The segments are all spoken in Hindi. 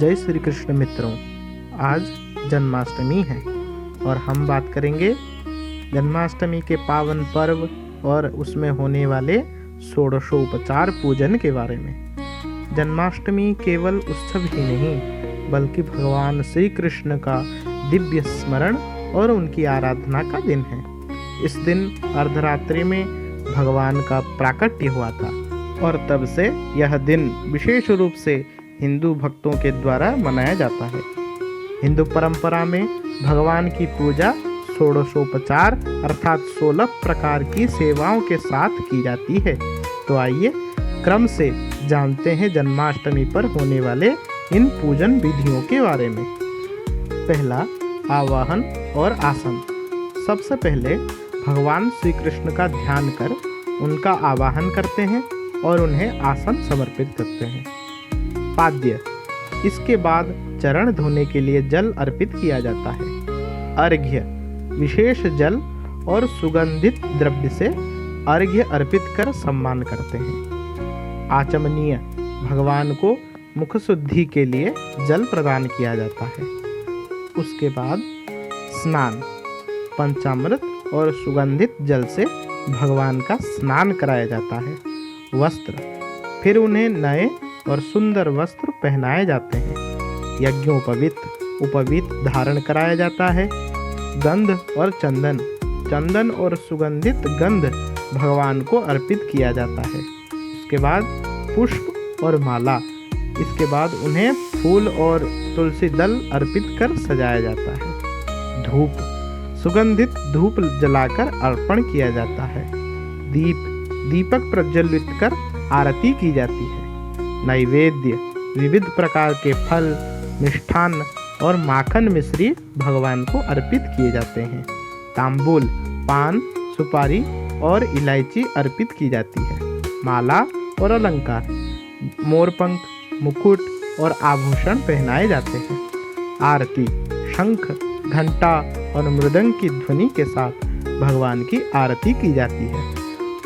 जय श्री कृष्ण मित्रों। आज जन्माष्टमी है और हम बात करेंगे जन्माष्टमी के पावन पर्व और उसमें होने वाले षोडशोपचार पूजन के बारे में। जन्माष्टमी केवल उत्सव ही नहीं बल्कि भगवान श्री कृष्ण का दिव्य स्मरण और उनकी आराधना का दिन है। इस दिन अर्धरात्रि में भगवान का प्राकट्य हुआ था और तब से यह दिन विशेष रूप से हिंदू भक्तों के द्वारा मनाया जाता है। हिंदू परंपरा में भगवान की पूजा षोडशोपचार अर्थात 16 प्रकार की सेवाओं के साथ की जाती है। तो आइए क्रम से जानते हैं जन्माष्टमी पर होने वाले इन पूजन विधियों के बारे में। पहला, आवाहन और आसन। सबसे पहले भगवान श्री कृष्ण का ध्यान कर उनका आवाहन करते हैं और उन्हें आसन समर्पित करते हैं। पाद्य, इसके बाद चरण धोने के लिए जल अर्पित किया जाता है। अर्घ्य, विशेष जल और सुगंधित द्रव्य से अर्घ्य अर्पित कर सम्मान करते हैं। आचमनीय, भगवान को मुख शुद्धि के लिए जल प्रदान किया जाता है। उसके बाद स्नान, पंचामृत और सुगंधित जल से भगवान का स्नान कराया जाता है। वस्त्र, फिर उन्हें नए और सुंदर वस्त्र पहनाए जाते हैं। यज्ञोपवीत, उपवीत धारण कराया जाता है। गंध और चंदन, चंदन और सुगंधित गंध भगवान को अर्पित किया जाता है। उसके बाद पुष्प और माला, इसके बाद उन्हें फूल और तुलसी दल अर्पित कर सजाया जाता है। धूप, सुगंधित धूप जलाकर अर्पण किया जाता है। दीपक प्रज्वलित कर आरती की जाती है। नैवेद्य, विविध प्रकार के फल, मिष्ठान्न और माखन मिश्री भगवान को अर्पित किए जाते हैं। तांबूल, पान, सुपारी और इलायची अर्पित की जाती है। माला और अलंकार, मोरपंख, मुकुट और आभूषण पहनाए जाते हैं। आरती, शंख, घंटा और मृदंग की ध्वनि के साथ भगवान की आरती की जाती है।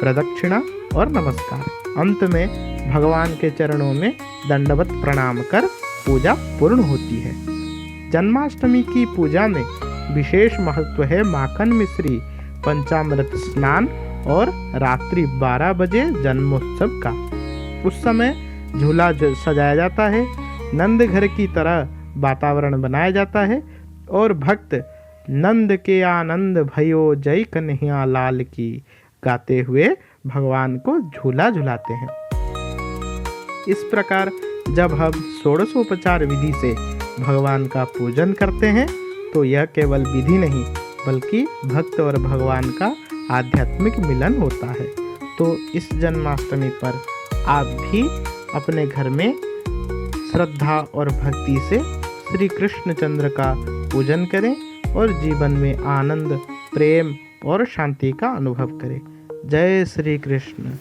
प्रदक्षिणा और नमस्कार, अंत में भगवान के चरणों में दंडवत प्रणाम कर पूजा पूर्ण होती है। जन्माष्टमी की पूजा में विशेष महत्व है माखन मिश्री, पंचामृत स्नान और रात्रि 12 बजे जन्मोत्सव का। उस समय झूला सजाया जाता है, नंद घर की तरह वातावरण बनाया जाता है और भक्त नंद के आनंद भयो जय कन्हैया लाल की गाते हुए भगवान को झूला झुलाते हैं। इस प्रकार जब हम षोडशोपचार विधि से भगवान का पूजन करते हैं तो यह केवल विधि नहीं बल्कि भक्त और भगवान का आध्यात्मिक मिलन होता है। तो इस जन्माष्टमी पर आप भी अपने घर में श्रद्धा और भक्ति से श्री कृष्णचंद्र का पूजन करें और जीवन में आनंद, प्रेम और शांति का अनुभव करें। जय श्री कृष्ण।